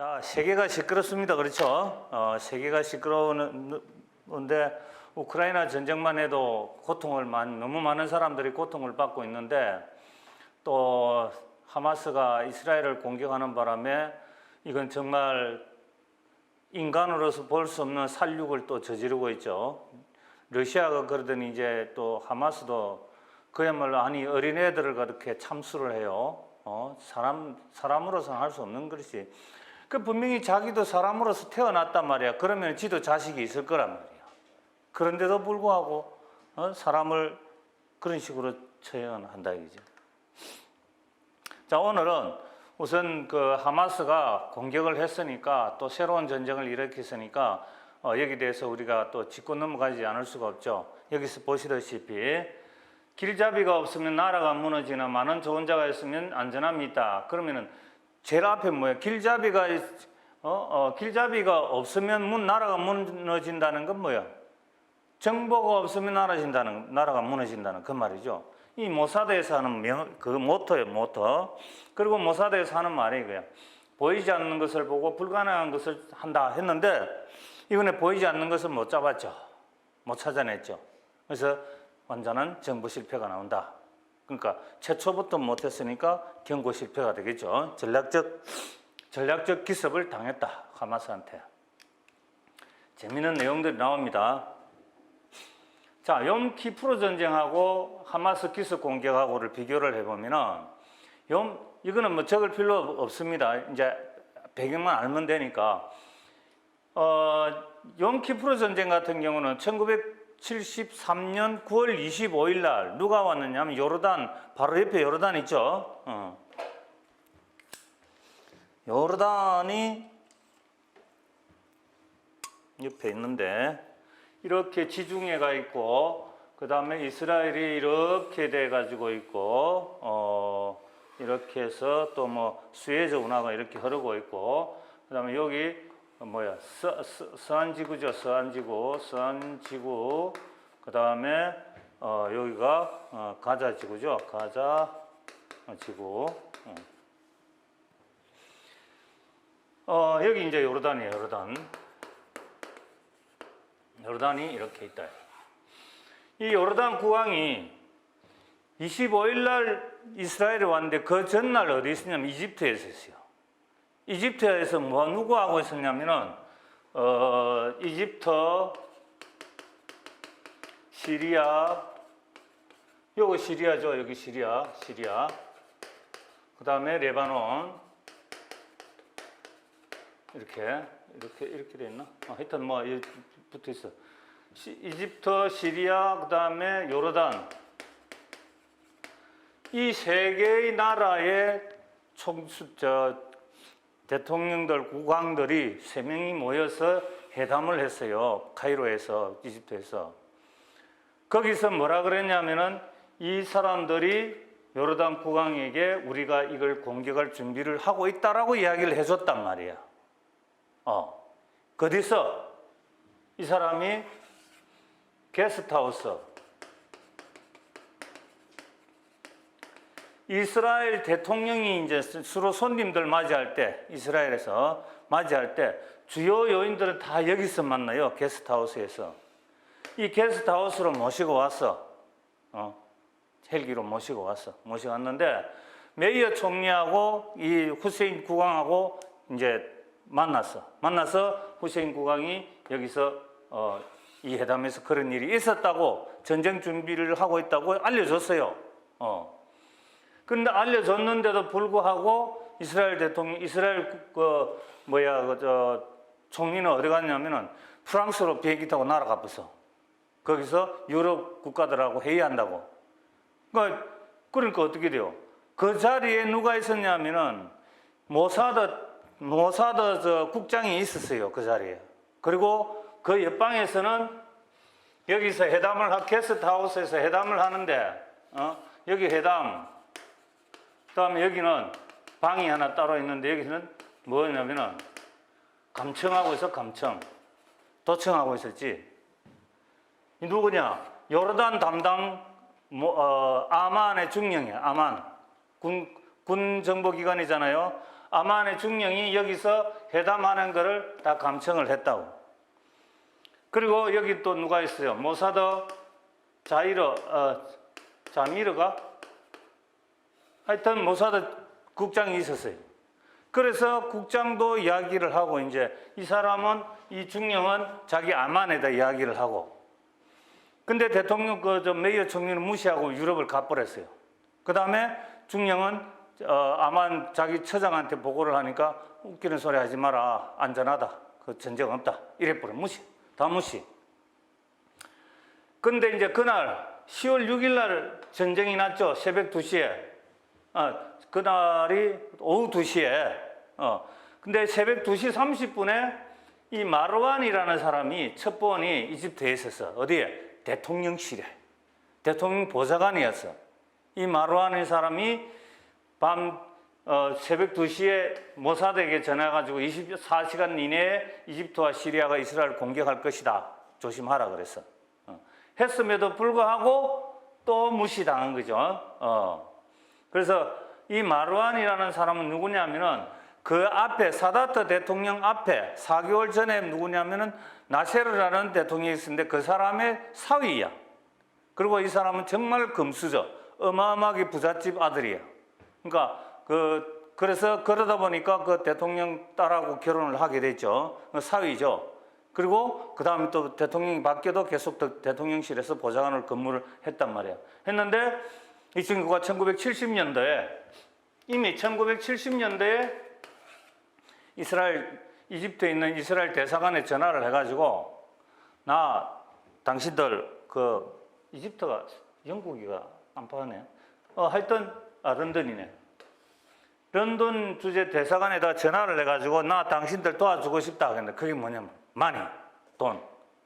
자, 세계가 시끄럽습니다. 그렇죠? 세계가 시끄러운데 우크라이나 전쟁만 해도 너무 많은 사람들이 고통을 받고 있는데 또 하마스가 이스라엘을 공격하는 바람에 이건 정말 인간으로서 볼 수 없는 살육을 또 저지르고 있죠. 러시아가 그러더니 이제 또 하마스도 그야말로 아니 어린애들을 그렇게 참수를 해요. 사람으로서는 할 수 없는 것이. 그 분명히 자기도 사람으로서 태어났단 말이야. 그러면 지도 자식이 있을 거란 말이야. 그런데도 불구하고 사람을 그런 식으로 처형한다 이거죠. 자, 오늘은 우선 그 하마스가 공격을 했으니까 또 새로운 전쟁을 일으켰으니까 여기 대해서 우리가 또 짚고 넘어가지 않을 수가 없죠. 여기서 보시다시피 길잡이가 없으면 나라가 무너지나 많은 좋은 자가 있으면 안전함이 있다. 그러면은 제일 앞에 뭐예요? 길잡이가 없으면 나라가 무너진다는 건 뭐야? 정보가 없으면 나라가 무너진다는 그 말이죠. 이 모사드에서 하는 그 모토예요, 모토. 그리고 모사드에서 하는 말이 이거야. 보이지 않는 것을 보고 불가능한 것을 한다 했는데 이번에 보이지 않는 것을 못 잡았죠. 못 찾아냈죠. 그래서 완전한 정보 실패가 나온다. 그러니까 최초부터 못했으니까 경고 실패가 되겠죠. 전략적 기습을 당했다. 하마스한테. 재미있는 내용들이 나옵니다. 자, 욤키프르 전쟁하고 하마스 기습 공격하고를 비교를 해보면은 이거는 뭐 적을 필요 없습니다. 이제 배경만 알면 되니까. 욤키프르 전쟁 같은 경우는 1973년 9월 25일 날 누가 왔느냐 하면 요르단, 바로 옆에 요르단 있죠. 요르단이 옆에 있는데 이렇게 지중해가 있고 그 다음에 이스라엘이 이렇게 돼 가지고 있고 이렇게 해서 또 뭐 수에즈 운하가 이렇게 흐르고 있고 그 다음에 여기 뭐야 서안지구죠. 서안지구 그 다음에 여기가 가자지구죠. 가자지구 여기 이제 요르단이에요. 요르단이 이렇게 있다. 이 요르단 국왕이 25일 날 이스라엘에 왔는데 그 전날 어디 있었냐면 이집트에서 있어요. 이집트에서 누구하고 있었냐면은 이집트, 시리아, 요거 시리아죠. 여기 시리아. 그 다음에 레바논 이렇게 돼 있나? 하여튼 뭐 붙어 있어. 이집트, 시리아, 그 다음에 요르단. 이 세 개의 나라의 대통령들, 국왕들이 3명이 모여서 회담을 했어요. 카이로에서, 이집트에서. 거기서 뭐라 그랬냐면은 이 사람들이 요르단 국왕에게 우리가 이걸 공격할 준비를 하고 있다라고 이야기를 해줬단 말이야. 거기서 이 사람이 게스트하우스, 이스라엘 대통령이 이제 주로 손님들 맞이할 때, 이스라엘에서 맞이할 때 주요 요인들은 다 여기서 만나요. 게스트하우스에서. 이 게스트하우스로 모시고 왔어. 헬기로 모시고 왔는데 메이어 총리하고 이 후세인 국왕하고 이제 만나서 후세인 국왕이 여기서 이 회담에서 그런 일이 있었다고 전쟁 준비를 하고 있다고 알려줬어요. 그런데 알려줬는데도 불구하고 이스라엘 총리는 어디 갔냐면은 프랑스로 비행기 타고 날아가 버서 거기서 유럽 국가들하고 회의한다고. 그러니까 어떻게 돼요? 그 자리에 누가 있었냐면은 모사드 국장이 있었어요. 그 자리에. 그리고 그 옆방에서는 여기서 게스트하우스에서 회담을 하는데 여기 회담, 그 다음에 여기는 방이 하나 따로 있는데 여기서는 뭐냐면은 감청하고 있어. 도청하고 있었지. 이 누구냐? 요르단 담당 아만의 중령이야. 아만 군 정보기관이잖아요. 아만의 중령이 여기서 회담하는 것을 다 감청을 했다고. 그리고 여기 또 누가 있어요? 모사드 자미르가 하여튼 모사드 국장이 있었어요. 그래서 국장도 이야기를 하고, 이제 이 사람은, 이 중령은 자기 아만에다 이야기를 하고, 근데 대통령 메이어 총리는 무시하고 유럽을 가버렸어요. 그 다음에 중령은 아만 자기 처장한테 보고를 하니까 웃기는 소리 하지 마라, 안전하다, 그 전쟁 없다, 이래버려. 다 무시. 근데 이제 그날 10월 6일 날 전쟁이 났죠. 새벽 2시에. 그날이 오후 2시에. 근데 새벽 2시 30분에 이 마르완이라는 사람이 첩보원이 이집트에 있었어. 어디에? 대통령실에. 대통령 보좌관이었어. 이 마르완의 사람이 새벽 2시에 모사드에게 전화해가지고 24시간 이내에 이집트와 시리아가 이스라엘을 공격할 것이다, 조심하라 그랬어. 했음에도 불구하고 또 무시당한 거죠. 그래서 이 마르완이라는 사람은 누구냐면은 그 앞에 사다트 대통령 앞에 4개월 전에 누구냐면은 나세르라는 대통령이 있었는데 그 사람의 사위야. 그리고 이 사람은 정말 금수저, 어마어마하게 부잣집 아들이야. 그러니까 그래서 그러다 보니까 그 대통령 딸하고 결혼을 하게 됐죠. 사위죠. 그리고 그 다음에 또 대통령이 바뀌어도 계속 대통령실에서 보좌관으로 근무를 했단 말이야. 했는데 이 친구가 1970년도에 이미 1970년도에 이집트에 있는 이스라엘 대사관에 전화를 해가지고, 나 당신들 이집트가 영국이가 안파하네. 하여튼 런던이네. 런던 주재 대사관에다 전화를 해가지고 나 당신들 도와주고 싶다 그랬는데, 그게 뭐냐면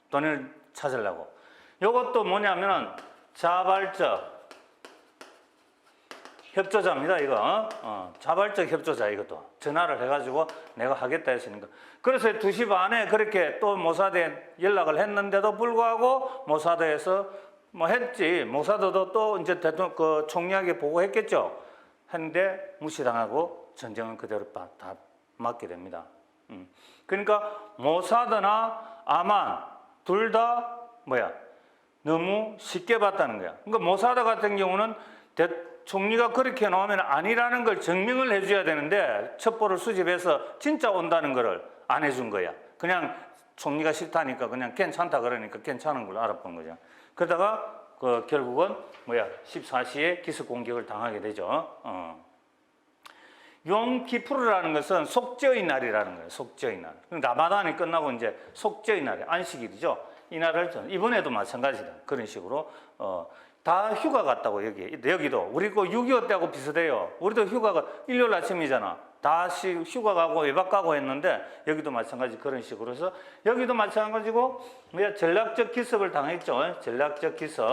돈을 찾으려고. 이것도 뭐냐면은 자발적 협조자입니다, 이거. 자발적 협조자, 이것도. 전화를 해가지고 내가 하겠다 했으니까. 그래서 2시 반에 그렇게 또 모사드에 연락을 했는데도 불구하고 모사드에서 했지. 모사드도 또 이제 대통령, 총리에게 보고했겠죠. 했는데 무시당하고 전쟁은 그대로 다 맞게 됩니다. 그러니까 모사드나 아만 둘 다 너무 쉽게 봤다는 거야. 그러니까 모사드 같은 경우는 총리가 그렇게 나오면 아니라는 걸 증명을 해줘야 되는데 첩보를 수집해서 진짜 온다는 걸 안 해준 거야. 그냥 총리가 싫다니까 그냥 괜찮다 그러니까 괜찮은 걸 알아본 거죠. 그러다가 결국은 14시에 기습 공격을 당하게 되죠. 용키푸르라는 것은 속죄의 날이라는 거예요. 속죄의 날. 라마단이 끝나고 이제 속죄의 날, 안식일이죠. 이 날을 이번에도 마찬가지다. 그런 식으로 다 휴가 같다고. 여기도 우리 6.25 때하고 비슷해요. 우리도 휴가가 일요일 아침이잖아. 다시 휴가 가고 외박 가고 했는데 여기도 마찬가지 그런 식으로 해서 여기도 마찬가지고 전략적 기습을 당했죠. 전략적 기습.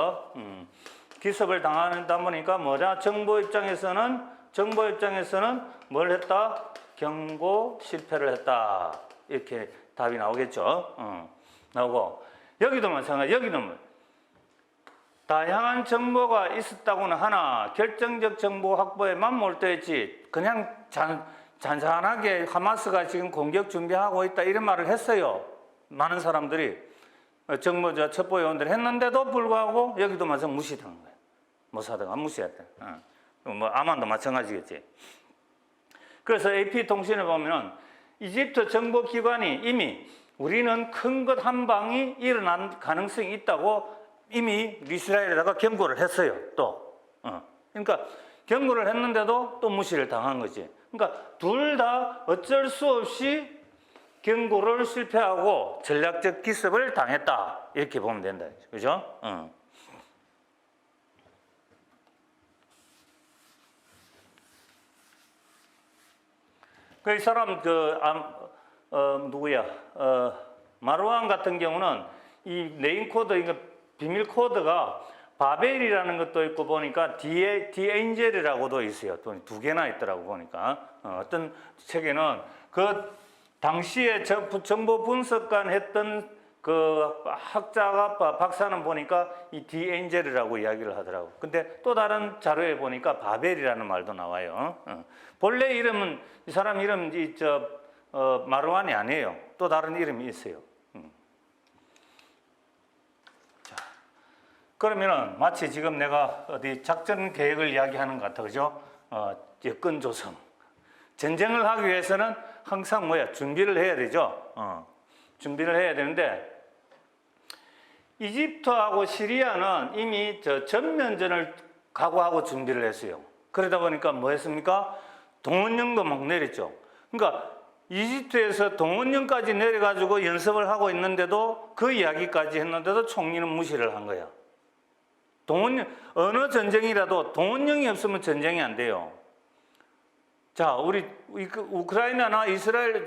기습을 당하다 보니까 정부 입장에서는 뭘 했다? 경고 실패를 했다. 이렇게 답이 나오겠죠. 나오고 여기도 마찬가지. 여기는 다양한 정보가 있었다고는 하나 결정적 정보 확보에 맞몰두했지 그냥 잔잔하게 하마스가 지금 공격 준비하고 있다 이런 말을 했어요. 많은 사람들이 첩보요원들이 했는데도 불구하고 여기도 마찬가지 무시당한 거예요. 모사드가 무시했다. 아만도 마찬가지겠지. 그래서 AP통신에 보면은 이집트 정보기관이 이미 우리는 큰 것 한 방이 일어날 가능성이 있다고 이미 이스라엘에다가 경고를 했어요. 또. 그러니까 경고를 했는데도 또 무시를 당한 거지. 그러니까 둘 다 어쩔 수 없이 경고를 실패하고 전략적 기습을 당했다. 이렇게 보면 된다. 그죠? 이 사람 누구야? 마르완 같은 경우는 이 네임 코드, 이거 비밀 코드가 바벨이라는 것도 있고 보니까 디엔젤이라고도 있어요. 또 2개나 있더라고 보니까. 어떤 책에는 그 당시에 정보 분석관 했던 그 학자가 박사는 보니까 이 디엔젤이라고 이야기를 하더라고. 근데 또 다른 자료에 보니까 바벨이라는 말도 나와요. 본래 이름은 이 사람 이름 마르완이 아니에요. 또 다른 이름이 있어요. 자, 그러면은 마치 지금 내가 어디 작전 계획을 이야기하는 것 같아, 그죠? 여건 조성. 전쟁을 하기 위해서는 항상 준비를 해야 되죠. 준비를 해야 되는데 이집트하고 시리아는 이미 전면전을 각오하고 준비를 했어요. 그러다 보니까 뭐 했습니까? 동원령도 막 내렸죠. 그러니까 이집트에서 동원령까지 내려가지고 연습을 하고 있는데도 그 이야기까지 했는데도 총리는 무시를 한 거야. 동원령, 어느 전쟁이라도 동원령이 없으면 전쟁이 안 돼요. 자, 우리 우크라이나나 이스라엘,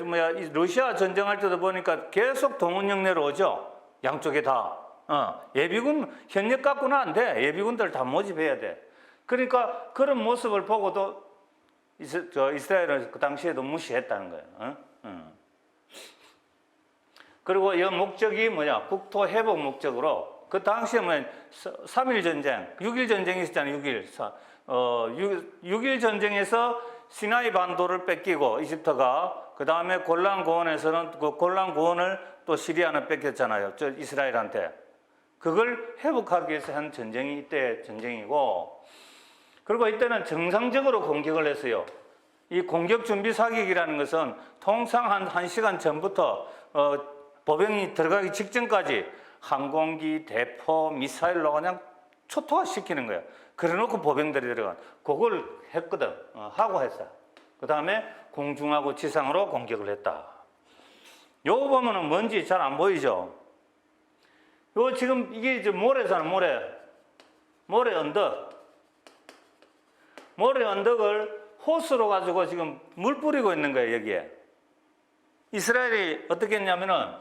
러시아 전쟁할 때도 보니까 계속 동원령 내려오죠. 양쪽에 다. 예비군 현역 갖고는 안 돼. 예비군들 다 모집해야 돼. 그러니까 그런 모습을 보고도 이스라엘은 그 당시에도 무시했다는 거예요. 그리고 이 목적이 국토 회복 목적으로 그 당시에 3.1 전쟁, 6.1 전쟁이 있었잖아요. 6.1 전쟁에서 시나이 반도를 뺏기고 이집트가 그 다음에 골란 고원에서는 그 골란 고원을 또 시리아는 뺏겼잖아요. 이스라엘한테. 그걸 회복하기 위해서 한 전쟁이 이때 전쟁이고, 그리고 이때는 정상적으로 공격을 했어요. 이 공격 준비 사격이라는 것은 통상 한 1시간 전부터 보병이 들어가기 직전까지 항공기, 대포, 미사일로 그냥 초토화시키는 거예요. 그래놓고 보병들이 들어간 그걸 했거든. 하고 했어. 그 다음에 공중하고 지상으로 공격을 했다. 요거 보면은 뭔지 잘 안 보이죠? 요 지금 이게 이제 모래잖아, 모래 언덕. 모래 언덕을 호스로 가지고 지금 물 뿌리고 있는 거예요, 여기에. 이스라엘이 어떻게 했냐면은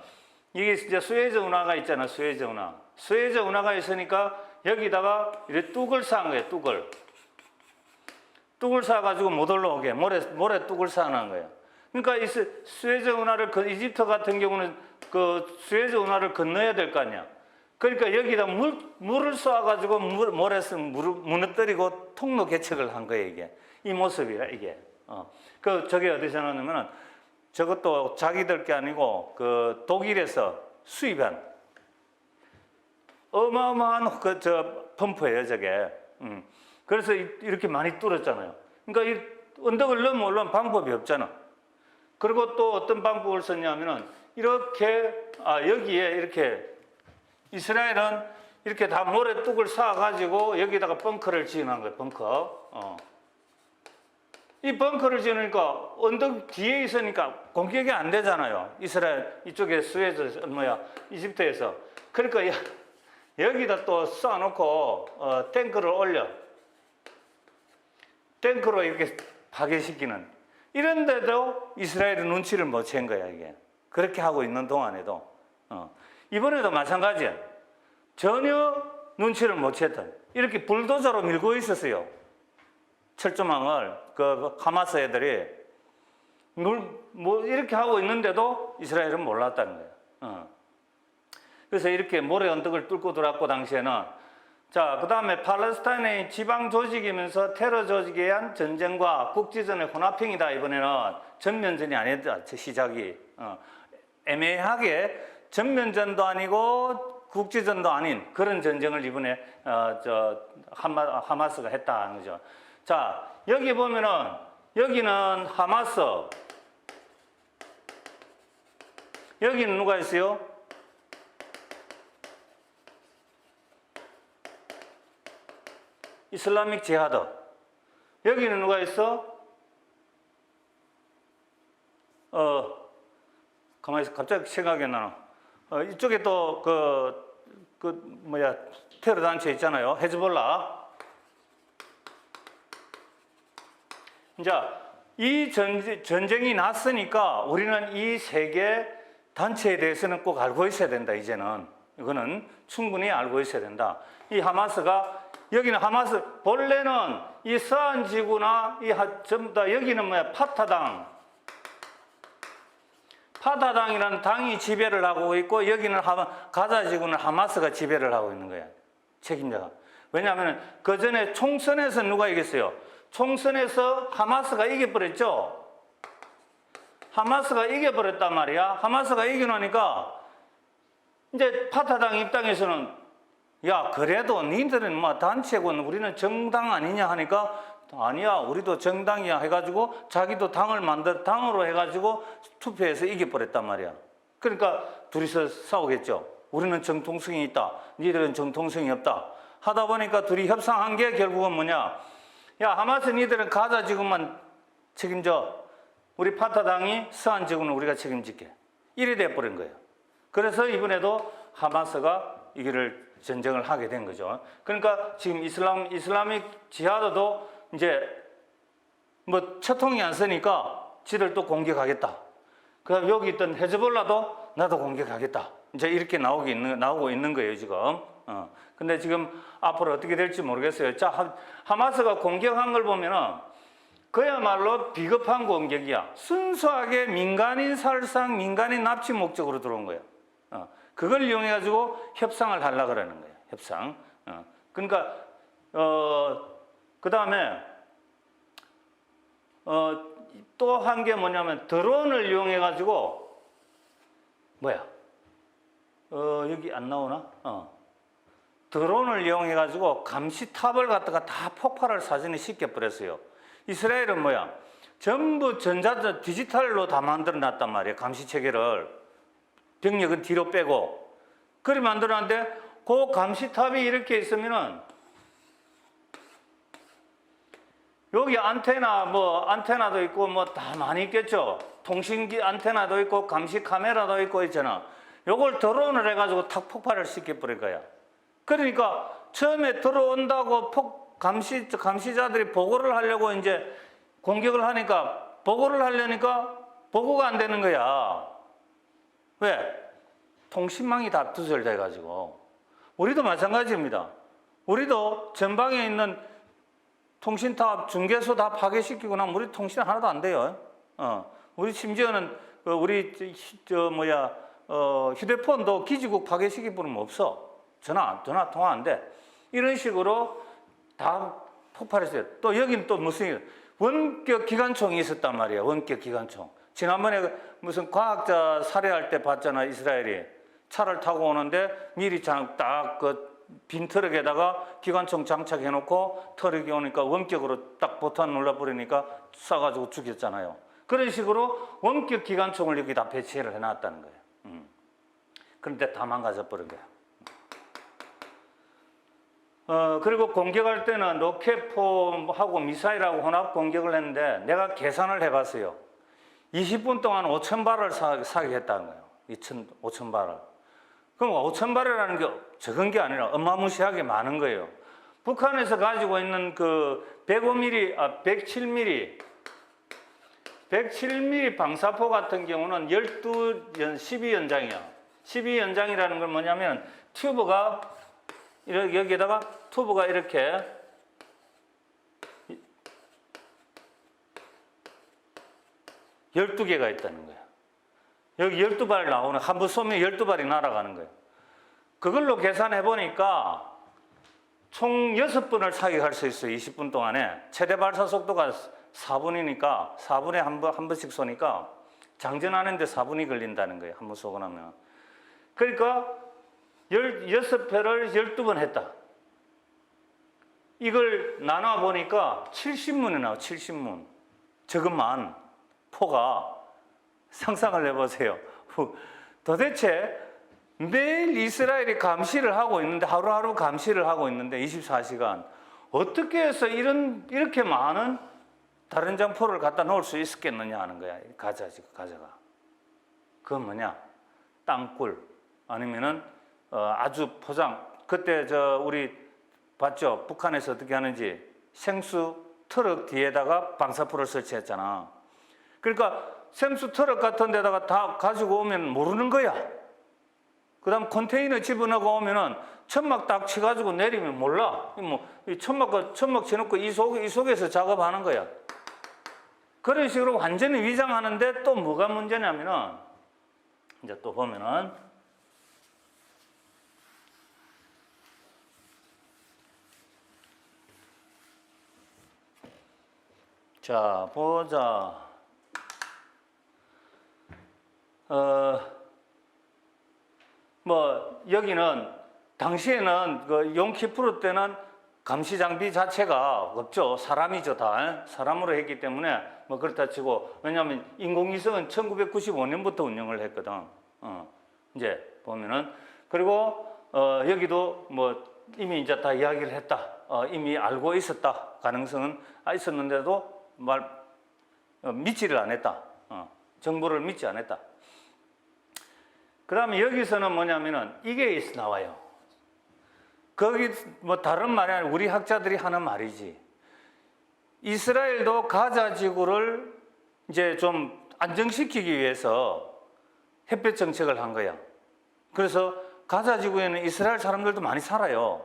이게 이제 수에즈 운하가 있잖아, 수에즈 운하. 수에즈 운하가 있으니까 여기다가 이렇게 뚝을 쌓은 거예요, 뚝을. 뚝을 쌓아가지고 못 올라오게, 모래 뚝을 쌓아놓은 거예요. 그러니까 이 수에즈 운하를, 이집트 같은 경우는 그 수에즈 운하를 건너야 될 거 아니야. 그러니까 여기다 물을 쏴가지고 모래에서 무너뜨리고 통로 개척을 한 거예요, 이게. 이 모습이야, 이게. 저게 어디서 나오냐면은 저것도 자기들 게 아니고 그 독일에서 수입한 어마어마한 펌프예요, 저게. 그래서 이렇게 많이 뚫었잖아요. 그러니까 이 언덕을 넘어오려면 방법이 없잖아. 그리고 또 어떤 방법을 썼냐면은 이렇게, 여기에 이렇게 이스라엘은 이렇게 다 모래뚝을 쌓아가지고 여기다가 벙커를 지어놓은 거예요, 벙커. 이 벙커를 지으니까 언덕 뒤에 있으니까 공격이 안 되잖아요. 이스라엘 이쪽에 이집트에서. 그러니까 여기다 또 쌓아놓고 탱크를 올려. 탱크로 이렇게 파괴시키는. 이런데도 이스라엘은 눈치를 못 챈 거야, 이게. 그렇게 하고 있는 동안에도. 이번에도 마찬가지야. 전혀 눈치를 못 챘던. 이렇게 불도저로 밀고 있었어요. 철조망을, 하마스 애들이. 이렇게 하고 있는데도 이스라엘은 몰랐다는 거예요. 그래서 이렇게 모래 언덕을 뚫고 들어왔고, 당시에는. 자, 그 다음에 팔레스타인의 지방 조직이면서 테러 조직에 의한 전쟁과 국지전의 혼합형이다. 이번에는 전면전이 아니다, 시작이. 애매하게 전면전도 아니고 국지전도 아닌 그런 전쟁을 이번에 하마스가 했다는 거죠. 자, 여기 보면은 여기는 하마스, 여기는 누가 있어요? 이슬라믹 지하드. 여기는 누가 있어? 가만히 있어. 갑자기 생각이 안 나나. 이쪽에 또 테러 단체 있잖아요. 헤즈볼라. 이제 이 전쟁이 났으니까 우리는 이 세 개 단체에 대해서는 꼭 알고 있어야 된다, 이제는. 이거는 충분히 알고 있어야 된다. 이 하마스가, 여기는 하마스, 본래는 이 서한 지구나 전부 다 여기는 파타당이라는 당이 지배를 하고 있고, 여기는 가자 지구는 하마스가 지배를 하고 있는 거야, 책임자가. 왜냐하면 그 전에 총선에서 누가 이겼어요? 총선에서 하마스가 이겨버렸죠. 하마스가 이겨버렸단 말이야. 하마스가 이겨놓으니까 이제 파타당 입장에서는 야, 그래도 니들은 뭐 단체고 우리는 정당 아니냐 하니까 아니야, 우리도 정당이야 해가지고 자기도 당으로 해가지고 투표해서 이겨버렸단 말이야. 그러니까 둘이서 싸우겠죠. 우리는 정통성이 있다, 니들은 정통성이 없다 하다 보니까 둘이 협상한 게 결국은 뭐냐, 야, 하마스 니들은 가자 지구만 책임져, 우리 파타당이 서한 지구는 우리가 책임질게, 이래 돼버린 거예요. 그래서 이번에도 하마스가 이거를 전쟁을 하게 된 거죠. 그러니까 지금 이슬람익 지하드도 이제 뭐 채통이 안 쓰니까 지들 또 공격하겠다. 그다음 여기 있던 헤즈볼라도 나도 공격하겠다. 이제 이렇게 나오고 있는 거예요 지금. 근데 지금 앞으로 어떻게 될지 모르겠어요. 자, 하마스가 공격한 걸 보면은 그야말로 비겁한 공격이야. 순수하게 민간인 살상, 민간인 납치 목적으로 들어온 거예요. 그걸 이용해 가지고 협상을 하려고 그러는 거예요. 협상. 그러니까 그 다음에 또 한 게 뭐냐면 드론을 이용해 가지고 여기 안 나오나? 드론을 이용해 가지고 감시탑을 갖다가 다 폭발할 사진을 시켜버렸어요. 이스라엘은 전부 디지털로 다 만들어 놨단 말이에요. 감시 체계를. 병력은 뒤로 빼고. 그렇게 만들어 놨는데 그 감시탑이 이렇게 있으면은 여기 안테나도 있고 다 많이 있겠죠. 통신기 안테나도 있고 감시 카메라도 있고 있잖아. 요걸 드론을 해가지고 탁 폭발을 시켜버릴 거야. 그러니까 처음에 들어온다고 감시자들이 보고를 하려고 이제 공격을 하니까 보고가 안 되는 거야. 왜? 통신망이 다 두절돼가지고. 우리도 마찬가지입니다. 우리도 전방에 있는 통신탑, 중계소 다 파괴시키고 나면 우리 통신 하나도 안 돼요. 우리 심지어는 휴대폰도 기지국 파괴시킬 뿐은 없어. 전화 통화 안 돼. 이런 식으로 다 폭발했어요. 또 여기는 또 무슨 원격 기관총이 있었단 말이야. 원격 기관총. 지난번에 무슨 과학자 살해할 때 봤잖아. 이스라엘이 차를 타고 오는데 미리 딱 빈 트럭에다가 기관총 장착해놓고 트럭이 오니까 원격으로 딱 버튼 눌러버리니까 쏴가지고 죽였잖아요. 그런 식으로 원격 기관총을 여기다 배치를 해놨다는 거예요. 그런데 다 망가져버린 거예요. 그리고 공격할 때는 로켓폼하고 미사일하고 혼합 공격을 했는데 내가 계산을 해봤어요. 20분 동안 5,000발을 사게 했다는 거예요. 5,000발을. 그럼 5,000발이라는 게 적은 게 아니라 어마무시하게 많은 거예요. 북한에서 가지고 있는 그 107mm 방사포 같은 경우는 12연장이야. 12연장이라는 건 뭐냐면 튜브가 여기에다가 튜브가 이렇게 (12개가) 있다는 거야. 여기 12발 나오는, 한 번 쏘면 12발이 날아가는 거예요. 그걸로 계산해 보니까 총 6번을 사격할 수 있어요. 20분 동안에. 최대 발사 속도가 4분이니까 4분에 한 번씩 쏘니까 장전하는데 4분이 걸린다는 거예요. 한 번 쏘고 나면. 그러니까 16회를 12번 했다. 이걸 나눠 보니까 70문이 나와. 70문. 저것만 포가. 상상을 해보세요. 도대체 매일 이스라엘이 감시를 하고 있는데, 하루하루 감시를 하고 있는데 24시간 어떻게 해서 이렇게 많은 다른 장포를 갖다 놓을 수 있었겠느냐 하는 거야. 가자가. 그건 뭐냐? 땅굴 아니면은 아주 포장. 그때 우리 봤죠? 북한에서 어떻게 하는지. 생수 트럭 뒤에다가 방사포를 설치했잖아. 그러니까 생수 트럭 같은 데다가 다 가지고 오면 모르는 거야. 그 다음 컨테이너 집어넣고 오면은 천막 딱 치가지고 내리면 몰라. 천막 쳐놓고 이 속에서 작업하는 거야. 그런 식으로 완전히 위장하는데 또 뭐가 문제냐면은, 이제 또 보면은, 자, 보자. 뭐 여기는 당시에는 그 용키프르 때는 감시 장비 자체가 없죠. 사람이죠, 다. 사람으로 했기 때문에 뭐 그렇다 치고, 왜냐하면 인공위성은 1995년부터 운영을 했거든. 이제 보면은, 그리고 여기도 뭐 이미 이제 다 이야기를 했다. 이미 알고 있었다. 가능성은 있었는데도 믿지를 않았다. 정보를 믿지 않았다. 그 다음에 여기서는 뭐냐면은 이게 나와요. 거기 뭐 다른 말이 아니라 우리 학자들이 하는 말이지. 이스라엘도 가자 지구를 이제 좀 안정시키기 위해서 햇볕 정책을 한 거야. 그래서 가자 지구에는 이스라엘 사람들도 많이 살아요.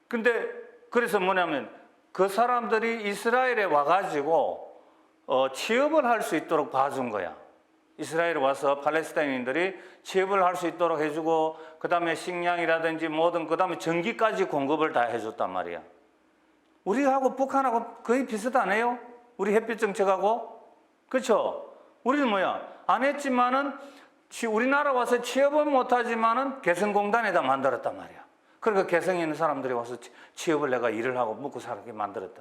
근데 그래서 뭐냐면 그 사람들이 이스라엘에 와가지고 취업을 할 수 있도록 봐준 거야. 이스라엘에 와서 팔레스타인인들이 취업을 할 수 있도록 해주고, 그 다음에 식량이라든지 뭐든, 그 다음에 전기까지 공급을 다 해줬단 말이야. 우리하고 북한하고 거의 비슷하네요. 우리 햇빛 정책하고. 그렇죠? 우리는 뭐야? 안 했지만은 우리나라 와서 취업은 못하지만은 개성공단에다 만들었단 말이야. 그러니까 개성에 있는 사람들이 와서 취업을 내가 일을 하고 먹고 살게 만들었다.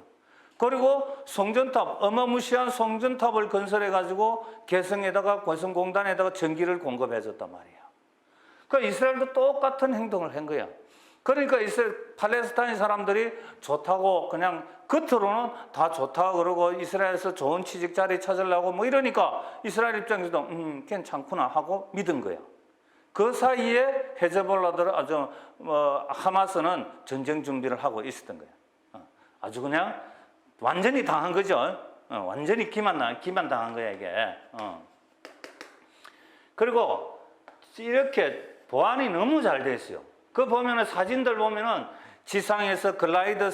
그리고 송전탑, 어마무시한 송전탑을 건설해가지고 개성에다가 개성공단에다가 전기를 공급해줬단 말이야. 그러니까 이스라엘도 똑같은 행동을 한 거야. 그러니까 이스라엘 팔레스타인 사람들이 좋다고 그냥 겉으로는 다 좋다 그러고 이스라엘에서 좋은 취직 자리 찾으려고 뭐 이러니까 이스라엘 입장에서도 괜찮구나 하고 믿은 거야. 그 사이에 헤즈볼라들 하마스는 전쟁 준비를 하고 있었던 거야. 아주 그냥 완전히 당한 거죠. 완전히 기만당한 거야 이게. 그리고 이렇게 보안이 너무 잘 돼 있어요. 그 보면은 사진들 보면은 지상에서 글라이더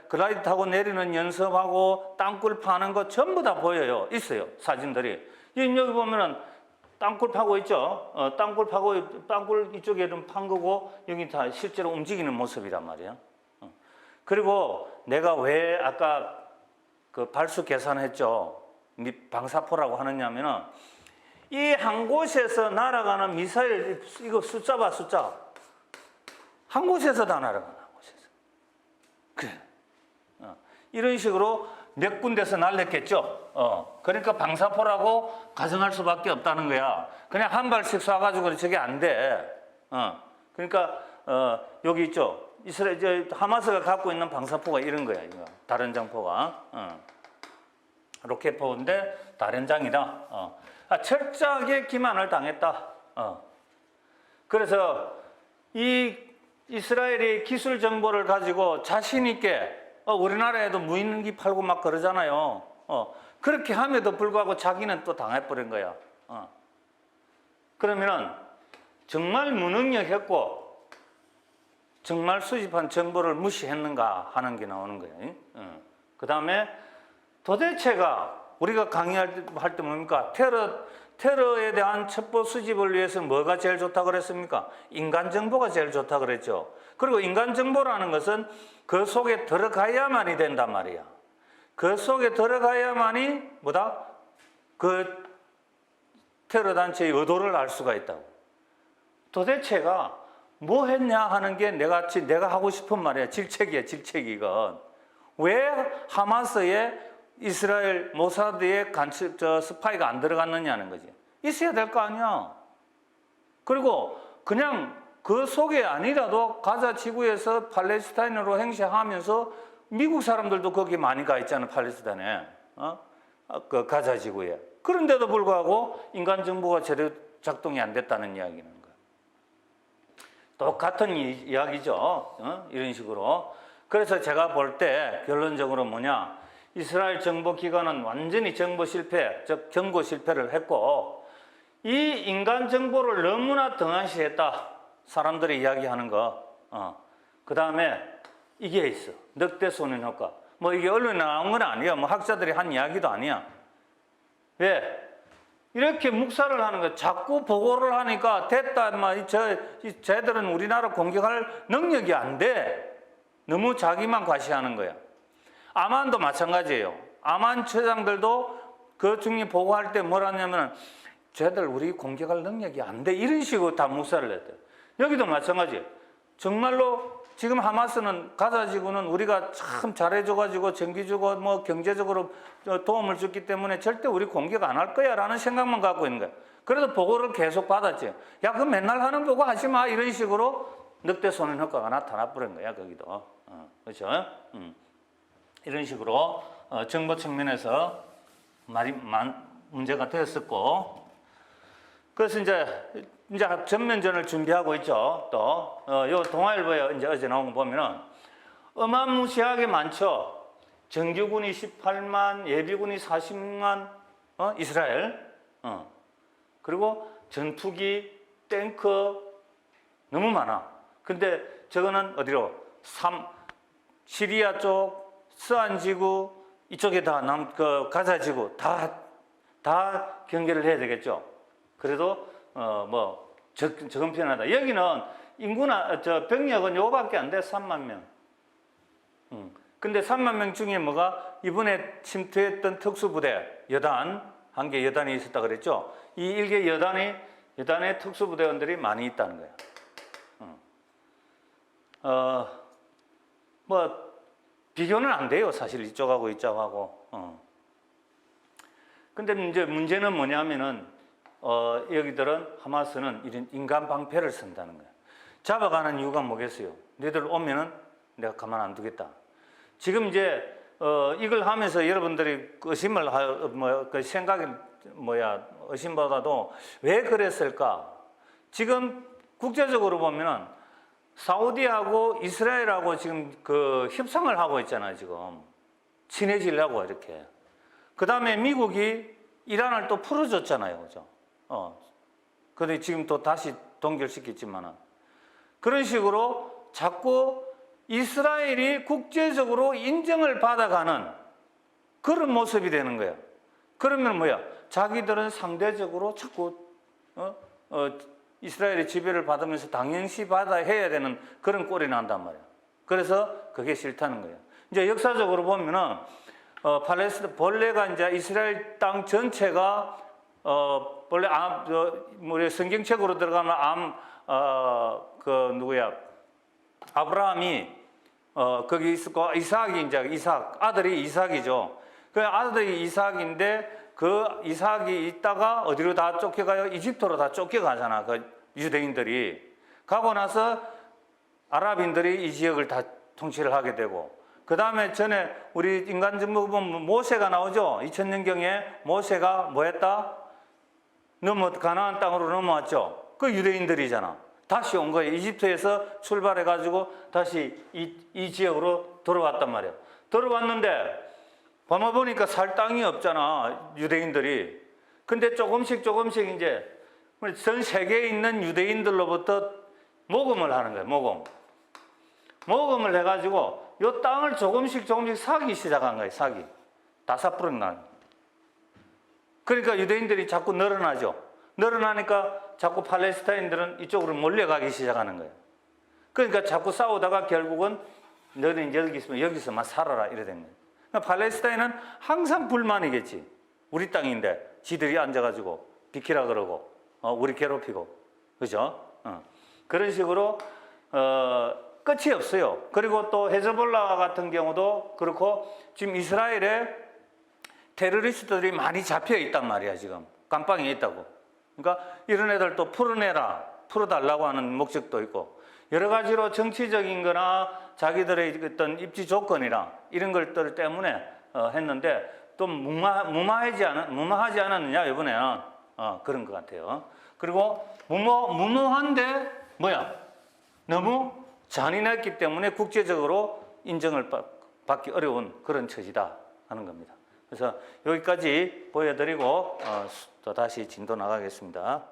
글라이더 타고 내리는 연습하고 땅굴 파는 거 전부 다 보여요. 있어요. 사진들이. 여기 보면은 땅굴 파고 있죠. 땅굴 이쪽에는 판 거고 여기 다 실제로 움직이는 모습이란 말이에요. 그리고 내가 왜 아까 그 발수 계산했죠. 방사포라고 하느냐면은 이 한 곳에서 날아가는 미사일, 이거 숫자 봐, 숫자. 한 곳에서 다 날아가는 한 곳에서. 그래. 이런 식으로 몇 군데서 날렸겠죠. 그러니까 방사포라고 가정할 수밖에 없다는 거야. 그냥 한 발씩 쏴가지고 저게 안 돼. 그러니까 여기 있죠. 이스라엘 하마스가 갖고 있는 방사포가 이런 거야. 이거 다련장포가. 로켓포인데 다련장이다. 철저하게 기만을 당했다. 그래서 이 이스라엘이 기술 정보를 가지고 자신 있게 우리나라에도 무인기 팔고 막 그러잖아요. 그렇게 함에도 불구하고 자기는 또 당해버린 거야. 그러면은 정말 무능력했고 정말 수집한 정보를 무시했는가 하는 게 나오는 거예요. 그 다음에 도대체가 우리가 강의할 때 뭡니까? 테러에 대한 첩보 수집을 위해서 뭐가 제일 좋다 그랬습니까? 인간 정보가 제일 좋다 그랬죠. 그리고 인간 정보라는 것은 그 속에 들어가야만이 된단 말이야. 그 속에 들어가야만이 뭐다? 그 테러 단체의 의도를 알 수가 있다고. 도대체가 뭐 했냐 하는 게 내가 하고 싶은 말이야. 질책이야, 질책이건. 왜 하마스에 이스라엘 모사드의 스파이가 안 들어갔느냐는 거지. 있어야 될 거 아니야. 그리고 그냥 그 속에 아니라도 가자 지구에서 팔레스타인으로 행세하면서 미국 사람들도 거기 많이 가 있잖아, 팔레스타인에. 그 가자 지구에. 그런데도 불구하고 인간 정보가 제대로 작동이 안 됐다는 이야기는 거야. 똑같은 이야기죠. 이런 식으로. 그래서 제가 볼 때 결론적으로 뭐냐. 이스라엘 정보기관은 완전히 정보 실패, 즉 경고 실패를 했고 이 인간 정보를 너무나 등한시했다. 사람들이 이야기하는 거. 그 다음에 이게 있어. 늑대 소년 효과. 뭐 이게 언론에 나온 건 아니야. 뭐 학자들이 한 이야기도 아니야. 왜? 이렇게 묵살을 하는 거 자꾸 보고를 하니까 됐다. 쟤들은 우리나라 공격할 능력이 안 돼. 너무 자기만 과시하는 거야. 아만도 마찬가지예요. 아만 처장들도 그 중립 보고할 때 뭐라 하냐면 쟤들 우리 공격할 능력이 안 돼. 이런 식으로 다 묵살을 했대요. 여기도 마찬가지예요. 정말로 지금 하마스는 가자지구는 우리가 참 잘해줘가지고 정기주고 뭐 경제적으로 도움을 줬기 때문에 절대 우리 공격 안 할 거야 라는 생각만 갖고 있는 거야. 그래도 보고를 계속 받았지. 야, 그 맨날 하는 보고 하지 마. 이런 식으로 늑대 소년 효과가 나타나 버린 거야, 거기도. 그렇죠? 이런 식으로 정보 측면에서 문제가 되었었고, 그래서 이제 전면전을 준비하고 있죠. 또, 요 동아일보에 이제 어제 나온 거 보면은 어마무시하게 많죠. 정규군이 18만, 예비군이 40만, 이스라엘. 그리고 전투기, 탱크 너무 많아. 근데 저거는 어디로? 시리아 쪽, 스안지구, 이쪽에 다 가자지구 다 경계를 해야 되겠죠. 그래도 적은 편하다. 여기는 인구나 병력은 요거밖에 안 돼. 3만 명. 근데 3만 명 중에 뭐가 이번에 침투했던 특수부대 여단 한 개 여단이 있었다 그랬죠. 이 일개 여단의 특수부대원들이 많이 있다는 거야. 비교는 안 돼요. 사실 이쪽하고 이쪽하고. 근데 이제 문제는 뭐냐면은 여기들은 하마스는 이런 인간 방패를 쓴다는 거야. 잡아가는 이유가 뭐겠어요? 너희들 오면은 내가 가만 안 두겠다. 지금 이제 이걸 하면서 여러분들이 의심을 그 생각이 의심보다도 왜 그랬을까? 지금 국제적으로 보면은 사우디하고 이스라엘하고 지금 그 협상을 하고 있잖아요, 지금. 친해지려고 이렇게. 그 다음에 미국이 이란을 또 풀어줬잖아요, 그죠? 근데 지금 또 다시 동결시켰지만은. 그런 식으로 자꾸 이스라엘이 국제적으로 인정을 받아가는 그런 모습이 되는 거예요. 그러면 뭐야? 자기들은 상대적으로 자꾸, 이스라엘의 지배를 받으면서 당연시 받아야 되는 그런 꼴이 난단 말이에요. 그래서 그게 싫다는 거예요. 이제 역사적으로 보면은, 본래가 이제 이스라엘 땅 전체가, 본래 성경책으로 들어가면 아브라함이, 거기 있었고, 아들이 이삭이죠. 그 아들이 이삭인데, 그 이삭이 있다가 어디로 다 쫓겨가요? 이집트로 다 쫓겨가잖아. 그 유대인들이. 가고 나서 아랍인들이 이 지역을 다 통치를 하게 되고, 그 다음에 전에 우리 인간정보 보면 모세가 나오죠. 2000년경에 모세가 뭐 했다? 가나안 땅으로 넘어왔죠. 그 유대인들이잖아. 다시 온 거예요. 이집트에서 출발해가지고 다시 이 지역으로 돌아왔단 말이에요. 돌아왔는데 보니까 살 땅이 없잖아, 유대인들이. 근데 조금씩 이제 전 세계에 있는 유대인들로부터 모금을 하는 거예요, 모금을 해가지고 이 땅을 조금씩 사기 시작한 거예요, 사기. 다 사뿌린 날. 그러니까 유대인들이 자꾸 늘어나죠. 늘어나니까 자꾸 팔레스타인들은 이쪽으로 몰려가기 시작하는 거예요. 그러니까 자꾸 싸우다가 결국은 너는 여기 있으면 여기서만 살아라 이래 된 거예요. 그러니까 팔레스타인은 항상 불만이겠지. 우리 땅인데 지들이 앉아가지고 비키라 그러고 우리 괴롭히고, 그죠? 그런 식으로 끝이 없어요. 그리고 또 헤즈볼라 같은 경우도 그렇고 지금 이스라엘에 테러리스트들이 많이 잡혀 있단 말이야. 지금 감방에 있다고. 그러니까 이런 애들 또 풀어달라고 하는 목적도 있고, 여러 가지로 정치적인 거나 자기들의 어떤 입지 조건이나 이런 것들 때문에 했는데 또 무마하지 않았느냐 이번에는 그런 것 같아요. 그리고 무모한데 너무 잔인했기 때문에 국제적으로 인정을 받기 어려운 그런 처지다 하는 겁니다. 그래서 여기까지 보여드리고 또 다시 진도 나가겠습니다.